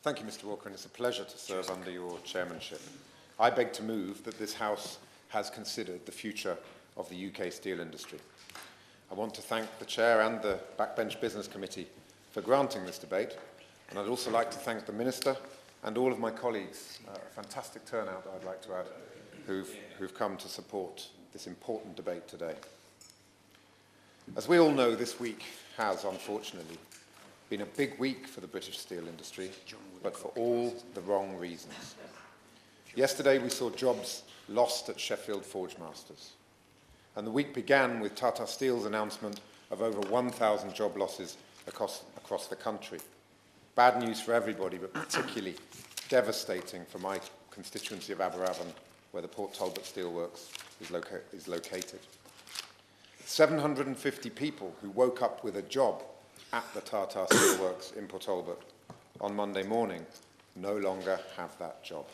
Thank you, Mr. Walker, and it's a pleasure to serve under your chairmanship. I beg to move that this House has considered the future of the UK steel industry. I want to thank the Chair and the Backbench Business Committee for granting this debate, and I'd also like to thank the Minister and all of my colleagues, a fantastic turnout I'd like to add, who've come to support this important debate today. As we all know, this week has, unfortunately, been a big week for the British steel industry, but for all the wrong reasons. Yesterday we saw jobs lost at Sheffield Forgemasters, and the week began with Tata Steel's announcement of over 1,000 job losses across the country. Bad news for everybody, but particularly devastating for my constituency of Aberavon, where the Port Talbot Steelworks is located. 750 people who woke up with a job at the Tata Steelworks in Port Talbot on Monday morning no longer have that job.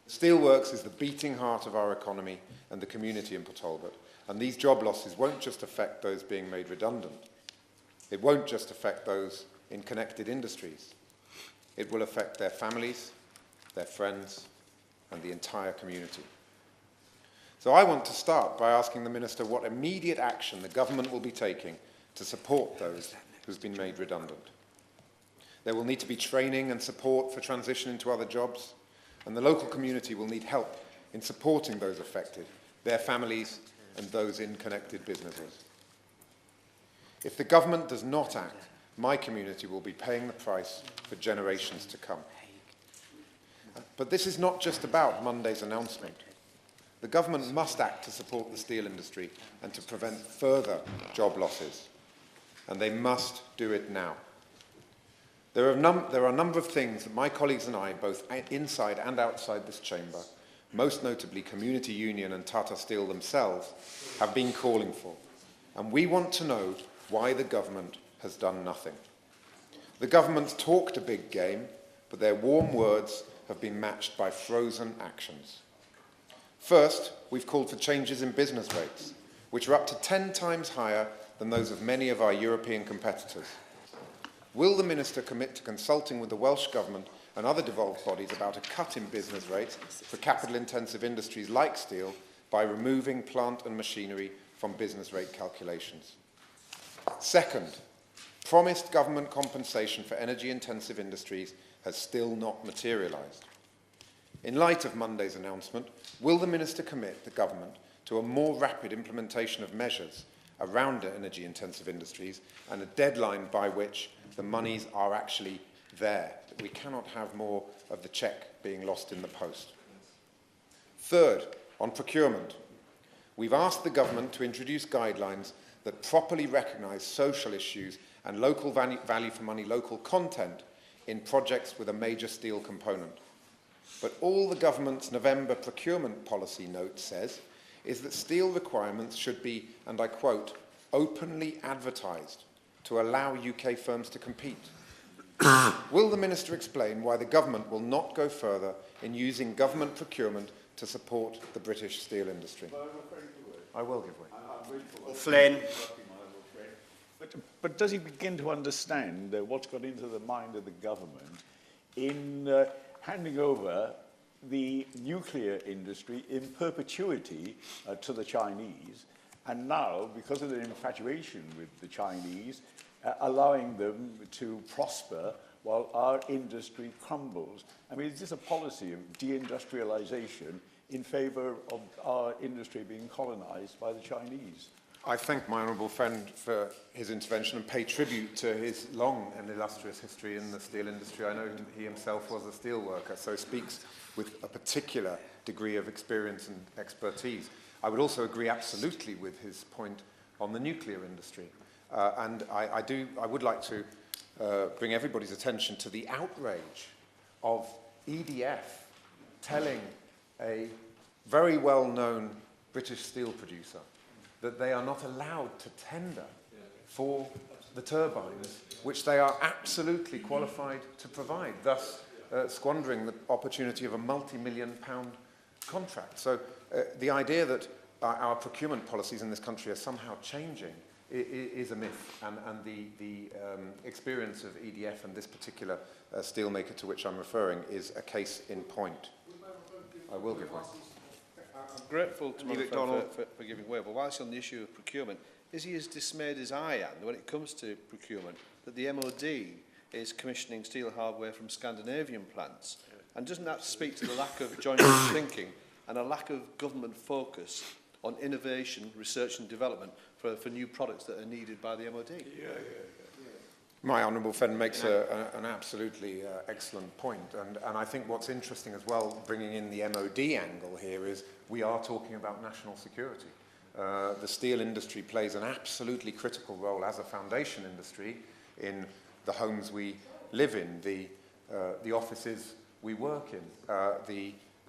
Steelworks is the beating heart of our economy and the community in Port Talbot, and these job losses won't just affect those being made redundant. It won't just affect those in connected industries. It will affect their families, their friends, and the entire community. So I want to start by asking the Minister what immediate action the government will be taking to support those who've been made redundant. There will need to be training and support for transition into other jobs, and the local community will need help in supporting those affected, their families, and those in connected businesses. If the government does not act, my community will be paying the price for generations to come. But this is not just about Monday's announcement. The government must act to support the steel industry and to prevent further job losses. And they must do it now. There are a number of things that my colleagues and I, both inside and outside this chamber, most notably Community Union and Tata Steel themselves, have been calling for. And we want to know why the government has done nothing. The government's talked a big game, but their warm words have been matched by frozen actions. First, we've called for changes in business rates, which are up to 10 times higher than those of many of our European competitors. Will the Minister commit to consulting with the Welsh Government and other devolved bodies about a cut in business rates for capital-intensive industries like steel by removing plant and machinery from business rate calculations? Second, promised government compensation for energy-intensive industries has still not materialised. In light of Monday's announcement, will the Minister commit the government to a more rapid implementation of measures around energy-intensive industries and a deadline by which the monies are actually there? We cannot have more of the cheque being lost in the post. Third, on procurement, we've asked the government to introduce guidelines that properly recognise social issues and local value for money, local content in projects with a major steel component. But all the government's November procurement policy note says is that steel requirements should be, and I quote, openly advertised to allow UK firms to compete. Will the Minister explain why the government will not go further in using government procurement to support the British steel industry? I will give way. Flynn. But does he begin to understand what's got into the mind of the government in handing over the nuclear industry in perpetuity to the Chinese, and now, because of their infatuation with the Chinese, allowing them to prosper while our industry crumbles? I mean, is this a policy of deindustrialization in favour of our industry being colonized by the Chinese? I thank my honourable friend for his intervention and pay tribute to his long and illustrious history in the steel industry. I know he himself was a steel worker, so speaks with a particular degree of experience and expertise. I would also agree absolutely with his point on the nuclear industry. And I would like to bring everybody's attention to the outrage of EDF telling a very well-known British steel producer that they are not allowed to tender for the turbines, which they are absolutely qualified to provide, thus squandering the opportunity of a multi-million-pound contract. So the idea that our procurement policies in this country are somehow changing is a myth, and the experience of EDF and this particular steelmaker to which I'm referring is a case in point. I will give way. I'm grateful to Mr. for giving way, but whilst on the issue of procurement, is he as dismayed as I am when it comes to procurement that the MOD is commissioning steel hardware from Scandinavian plants? And doesn't that speak to the lack of joint thinking and a lack of government focus on innovation, research and development for new products that are needed by the MOD? My honourable friend makes an absolutely excellent point, and I think what's interesting as well, bringing in the MOD angle here, is we are talking about national security. The steel industry plays an absolutely critical role as a foundation industry in the homes we live in, the offices we work in,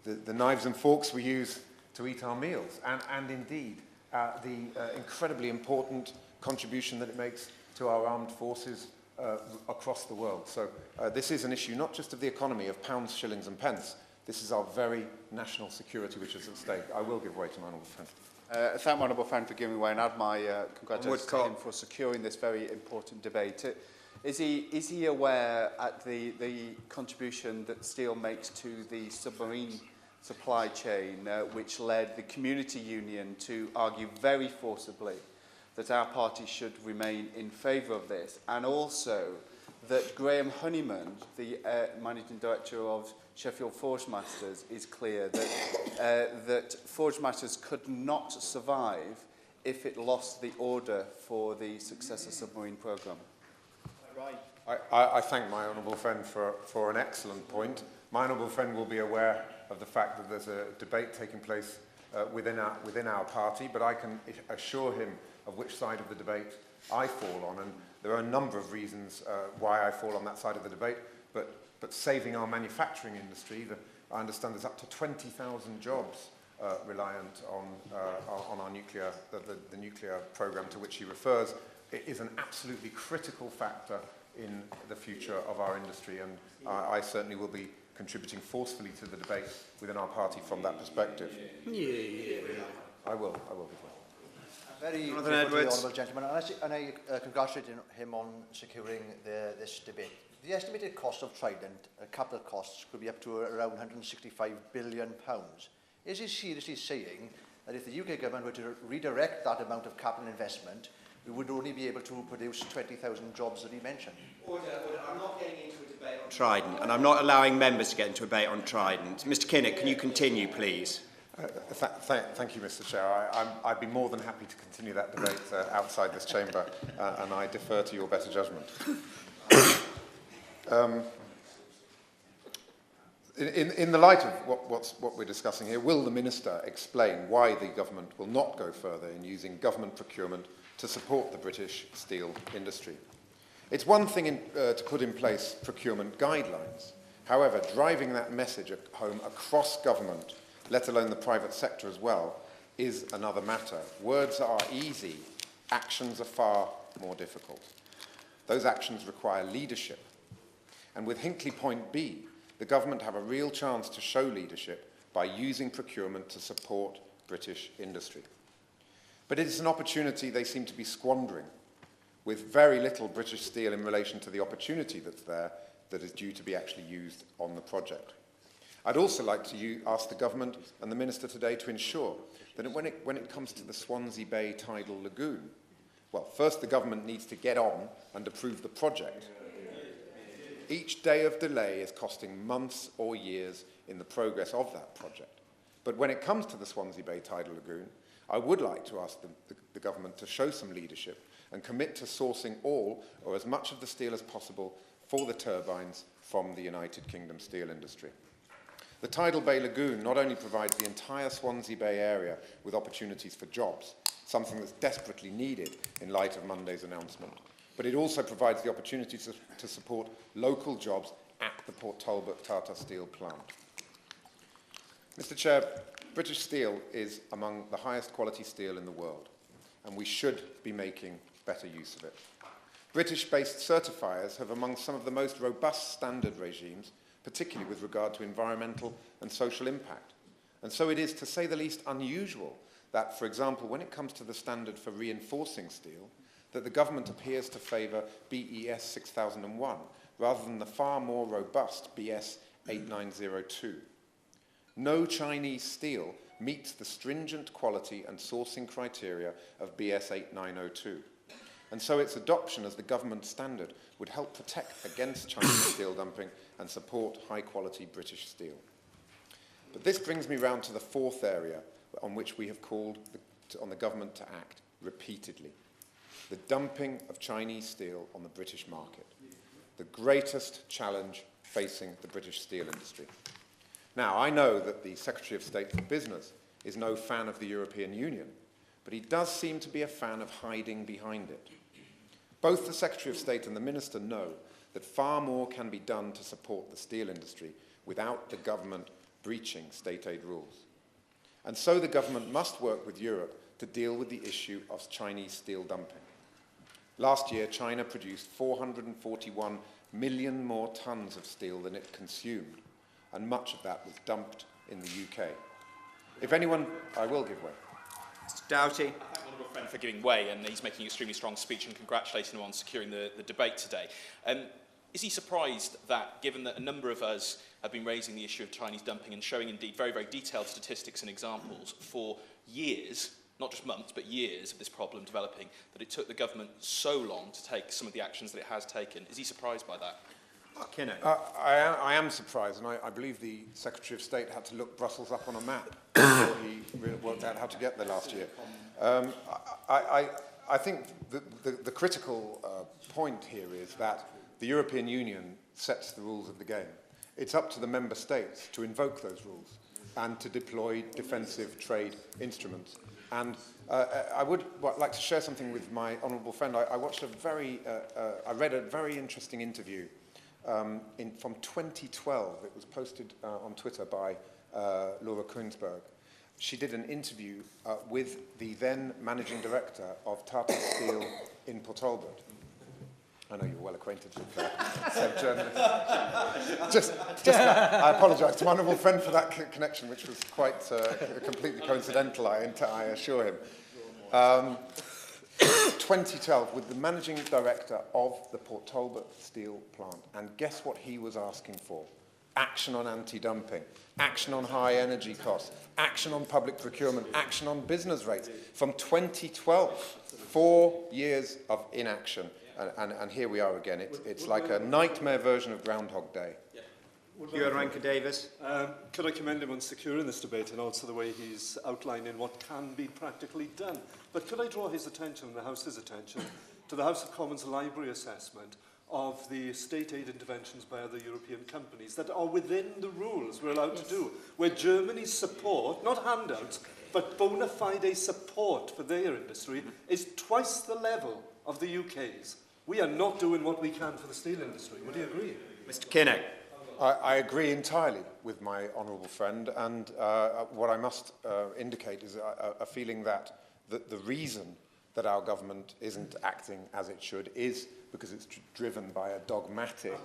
the knives and forks we use to eat our meals, and indeed the incredibly important contribution that it makes to our armed forces across the world. So this is an issue not just of the economy, of pounds, shillings and pence. This is our very national security which is at stake. I will give way to my honourable friend. Thank my honourable friend for giving way and add my congratulations to him for securing this very important debate. Is he aware at the contribution that steel makes to the submarine supply chain, which led the community union to argue very forcibly that our party should remain in favour of this, and also that Graham Honeyman, the managing director of Sheffield Forgemasters, is clear that, that Forgemasters could not survive if it lost the order for the Successor submarine programme? Right. I thank my honourable friend for an excellent point. My honourable friend will be aware of the fact that there's a debate taking place within our party, but I can assure him of which side of the debate I fall on, and there are a number of reasons why I fall on that side of the debate, but saving our manufacturing industry, I understand there's up to 20,000 jobs reliant on our nuclear, the nuclear programme to which he refers. It is an absolutely critical factor in the future of our industry, and I certainly will be contributing forcefully to the debate within our party from that perspective. I will be fine. Very grateful to the honourable gentleman, and I congratulate him on securing this debate. The estimated cost of Trident, capital costs, could be up to around £165 billion. Is he seriously saying that if the UK government were to redirect that amount of capital investment, we would only be able to produce 20,000 jobs that he mentioned? Order. I'm not getting into a debate on Trident, and I'm not allowing members to get into a debate on Trident. Mr Kinnock, can you continue, please? Thank you, Mr Chair. I'd be more than happy to continue that debate outside this chamber, and I defer to your better judgment. In the light of what we're discussing here, will the Minister explain why the government will not go further in using government procurement to support the British steel industry? It's one thing to put in place procurement guidelines. However, driving that message home across government, let alone the private sector as well, is another matter. Words are easy, actions are far more difficult. Those actions require leadership. And with Hinkley Point B, the government have a real chance to show leadership by using procurement to support British industry. But it is an opportunity they seem to be squandering, with very little British steel in relation to the opportunity that's there that is due to be actually used on the project. I'd also like to ask the government and the Minister today to ensure that when it comes to the Swansea Bay Tidal Lagoon, well, first the government needs to get on and approve the project. Each day of delay is costing months or years in the progress of that project. But when it comes to the Swansea Bay Tidal Lagoon, I would like to ask the government to show some leadership and commit to sourcing all or as much of the steel as possible for the turbines from the United Kingdom steel industry. The Tidal Bay Lagoon not only provides the entire Swansea Bay area with opportunities for jobs, something that's desperately needed in light of Monday's announcement, but it also provides the opportunity to support local jobs at the Port Talbot Tata Steel plant. Mr Chair, British steel is among the highest quality steel in the world, and we should be making better use of it. British-based certifiers have among some of the most robust standard regimes, particularly with regard to environmental and social impact. And so it is, to say the least, unusual that, for example, when it comes to the standard for reinforcing steel, that the government appears to favour BES 6001 rather than the far more robust BS 8902. No Chinese steel meets the stringent quality and sourcing criteria of BS 8902. And so its adoption as the government standard would help protect against Chinese steel dumping and support high-quality British steel. But this brings me round to the fourth area on which we have called on the government to act repeatedly: the dumping of Chinese steel on the British market, the greatest challenge facing the British steel industry. Now, I know that the Secretary of State for Business is no fan of the European Union, but he does seem to be a fan of hiding behind it. Both the Secretary of State and the Minister know that far more can be done to support the steel industry without the government breaching state aid rules. And so the government must work with Europe to deal with the issue of Chinese steel dumping. Last year, China produced 441 million more tonnes of steel than it consumed, and much of that was dumped in the UK. If anyone, I will give way. Mr. Doughty. I thank my honourable friend for giving way, and he's making an extremely strong speech, and congratulating him on securing the debate today. Is he surprised that, given that a number of us have been raising the issue of Chinese dumping and showing indeed very, very detailed statistics and examples for years, not just months, but years of this problem developing, that it took the government so long to take some of the actions that it has taken? Is he surprised by that? I am surprised, and I believe the Secretary of State had to look Brussels up on a map before he worked out how to get there last year. I think the critical point here is that the European Union sets the rules of the game. It's up to the member states to invoke those rules and to deploy defensive trade instruments. And I would like to share something with my honourable friend. I read a very interesting interview from 2012. It was posted on Twitter by Laura Koensberg. She did an interview with the then managing director of Tata Steel in Port Talbot. I know you're well acquainted with said journalist. I apologise to my honourable friend for that connection, which was quite completely coincidental, I assure him. 2012, with the managing director of the Port Talbot steel plant, and guess what he was asking for? Action on anti-dumping, action on high energy costs, action on public procurement, action on business rates. From 2012, 4 years of inaction. And here we are again. It's like a nightmare version of Groundhog Day. Ewan Rankin-Davies. Could I commend him on securing this debate and also the way he's outlining what can be practically done? But could I draw his attention, the House's attention, to the House of Commons library assessment of the state aid interventions by other European companies that are within the rules we're allowed to do, where Germany's support, not handouts, but bona fide support for their industry is twice the level of the UK's. We are not doing what we can for the steel industry. Would you agree? Mr. Kinnock. I agree entirely with my honourable friend, and what I must indicate is a feeling that the reason that our government isn't acting as it should is because it's driven by a dogmatic,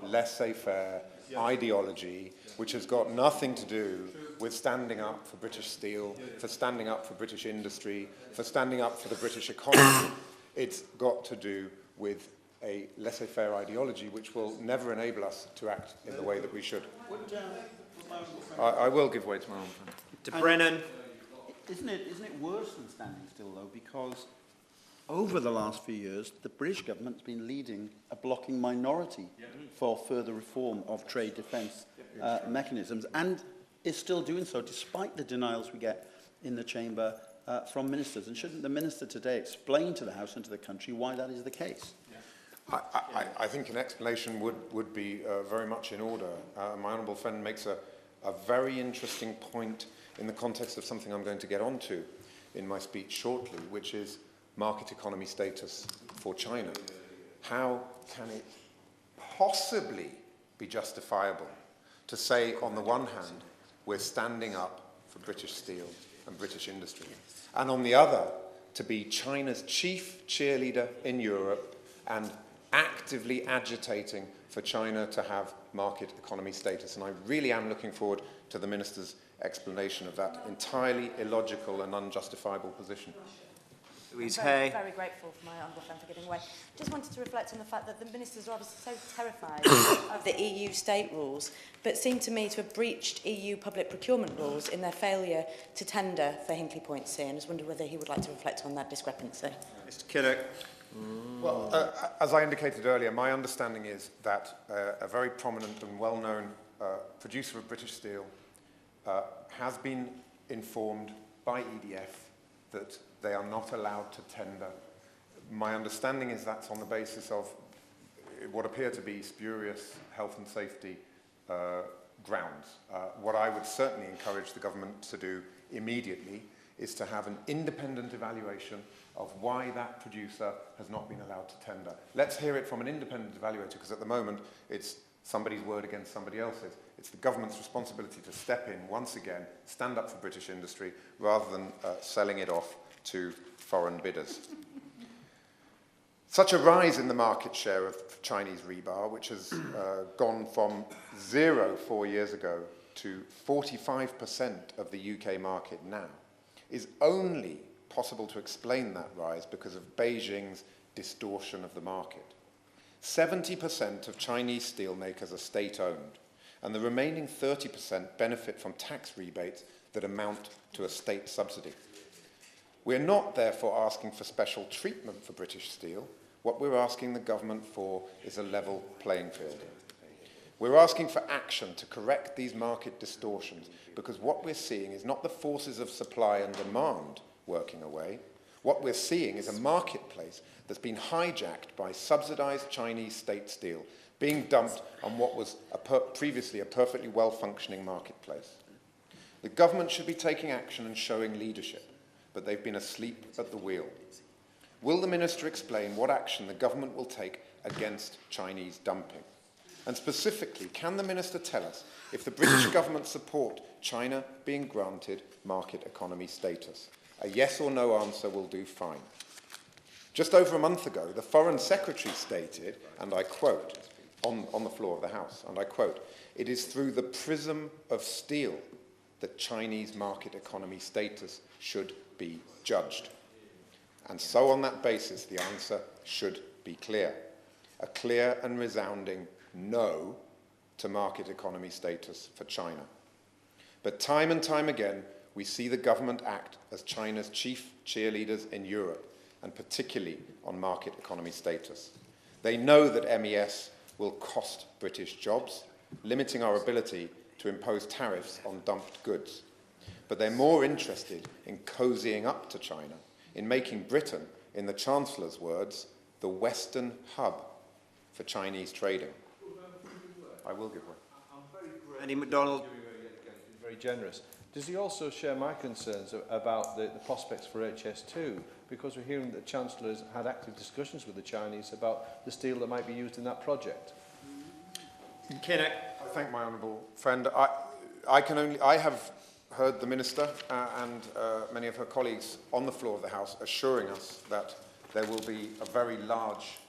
laissez-faire ideology which has got nothing to do with standing up for British steel, for standing up for British industry, for standing up for the British economy. It's got to do with a laissez-faire ideology which will never enable us to act in the way that we should. I will give way to my own friend. To Brennan. Isn't it worse than standing still, though? Because over the last few years, the British government's been leading a blocking minority for further reform of trade defence mechanisms, and is still doing so despite the denials we get in the Chamber from ministers. And shouldn't the minister today explain to the House and to the country why that is the case? I think an explanation would be very much in order. My honourable friend makes a very interesting point in the context of something I'm going to get onto in my speech shortly, which is market economy status for China. How can it possibly be justifiable to say, on the one hand, we're standing up for British steel and British industry, and on the other, to be China's chief cheerleader in Europe and actively agitating for China to have market economy status? And I really am looking forward to the Minister's explanation of that entirely illogical and unjustifiable position. Louise I'm very, Hay. very grateful for my honourable friend for giving way. Just wanted to reflect on the fact that the ministers are obviously so terrified of the EU state rules, but seem to me to have breached EU public procurement rules in their failure to tender for Hinkley Point C. And I just wonder whether he would like to reflect on that discrepancy. Mr Kinnock. Well, as I indicated earlier, my understanding is that a very prominent and well-known producer of British steel has been informed by EDF that they are not allowed to tender. My understanding is that's on the basis of what appear to be spurious health and safety grounds. What I would certainly encourage the government to do immediately is to have an independent evaluation of why that producer has not been allowed to tender. Let's hear it from an independent evaluator, because at the moment it's somebody's word against somebody else's. It's the government's responsibility to step in once again, stand up for British industry, rather than selling it off to foreign bidders. Such a rise in the market share of Chinese rebar, which has gone from 0 4 years ago to 45% of the UK market now, is only possible to explain that rise because of Beijing's distortion of the market. 70% of Chinese steelmakers are state-owned, and the remaining 30% benefit from tax rebates that amount to a state subsidy. We're not, therefore, asking for special treatment for British steel. What we're asking the government for is a level playing field. We're asking for action to correct these market distortions, because what we're seeing is not the forces of supply and demand working away. What we're seeing is a marketplace that's been hijacked by subsidized Chinese state steel being dumped on what was previously a perfectly well-functioning marketplace. The government should be taking action and showing leadership, but they've been asleep at the wheel. Will the Minister explain what action the government will take against Chinese dumping? And specifically, can the Minister tell us if the British government support China being granted market economy status? A yes or no answer will do fine. Just over a month ago, the Foreign Secretary stated, and I quote, on the floor of the House, and I quote, "It is through the prism of steel that Chinese market economy status should be judged." And so on that basis, the answer should be clear. A clear and resounding no to market economy status for China. But time and time again, we see the government act as China's chief cheerleaders in Europe, and particularly on market economy status. They know that MES will cost British jobs, limiting our ability to impose tariffs on dumped goods. But they're more interested in cozying up to China, in making Britain, in the Chancellor's words, the Western hub for Chinese trading. I will give way. Andy MacDonald. Very generous. Does he also share my concerns about the prospects for HS2? Because we're hearing that the Chancellor has had active discussions with the Chinese about the steel that might be used in that project. Kinnock. I thank my honourable friend. I have heard the Minister and many of her colleagues on the floor of the House assuring us that there will be a very large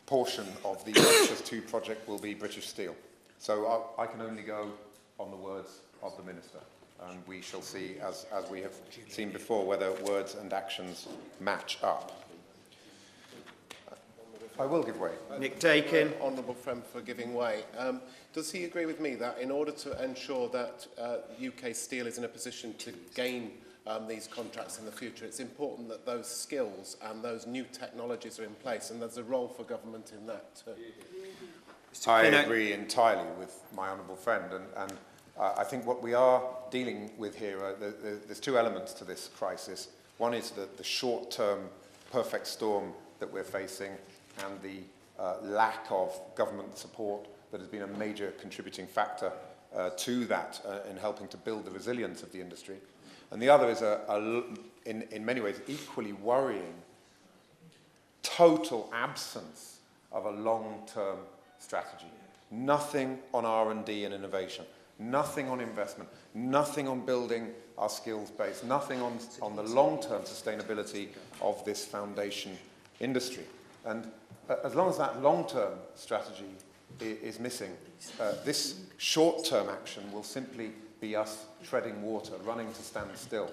portion of the HS2 project will be British steel. So I can only go on the words of the Minister, and we shall see, as we have seen before, whether words and actions match up. I will give way. Nick Dakin. Honourable friend for giving way. Does he agree with me that in order to ensure that UK steel is in a position to gain these contracts in the future, it's important that those skills and those new technologies are in place, and there's a role for government in that too? I agree entirely with my honourable friend, and I think what we are dealing with here, there's two elements to this crisis. One is the short-term perfect storm that we're facing, and the lack of government support that has been a major contributing factor to that in helping to build the resilience of the industry. And the other is, in many ways, equally worrying total absence of a long-term strategy. Nothing on R&D and innovation, nothing on investment, nothing on building our skills base, nothing on the long-term sustainability of this foundation industry. And as long as that long-term strategy is missing, this short-term action will simply be us treading water, running to stand still.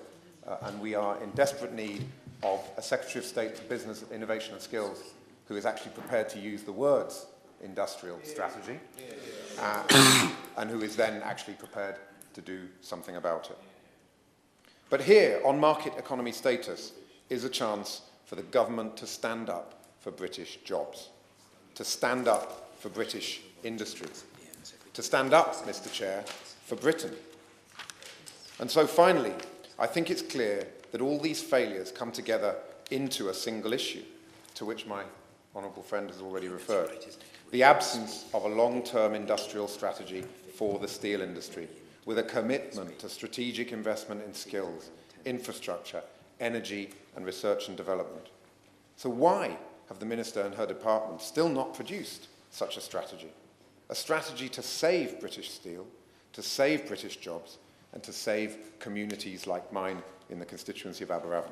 And we are in desperate need of a Secretary of State for Business, Innovation and Skills who is actually prepared to use the words industrial strategy and who is then actually prepared to do something about it. But here, on market economy status, is a chance for the government to stand up for British jobs, to stand up for British industries, to stand up, Mr. Chair, for Britain. And so finally, I think it's clear that all these failures come together into a single issue, to which my honourable friend has already referred, the absence of a long-term industrial strategy for the steel industry, with a commitment to strategic investment in skills, infrastructure, energy and research and development. So why have the Minister and her department still not produced such a strategy to save British steel, to save British jobs, and to save communities like mine in the constituency of Aberavon?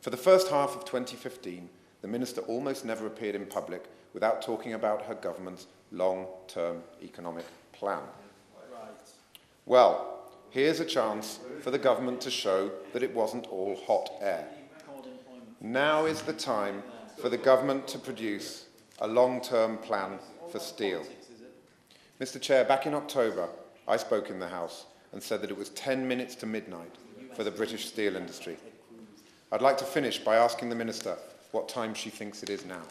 For the first half of 2015, the Minister almost never appeared in public without talking about her government's long-term economic plan. Well, here's a chance for the government to show that it wasn't all hot air. Now is the time for the government to produce a long-term plan for steel. Mr. Chair, back in October, I spoke in the House and said that it was 10 minutes to midnight for the British steel industry. I'd like to finish by asking the Minister what time she thinks it is now.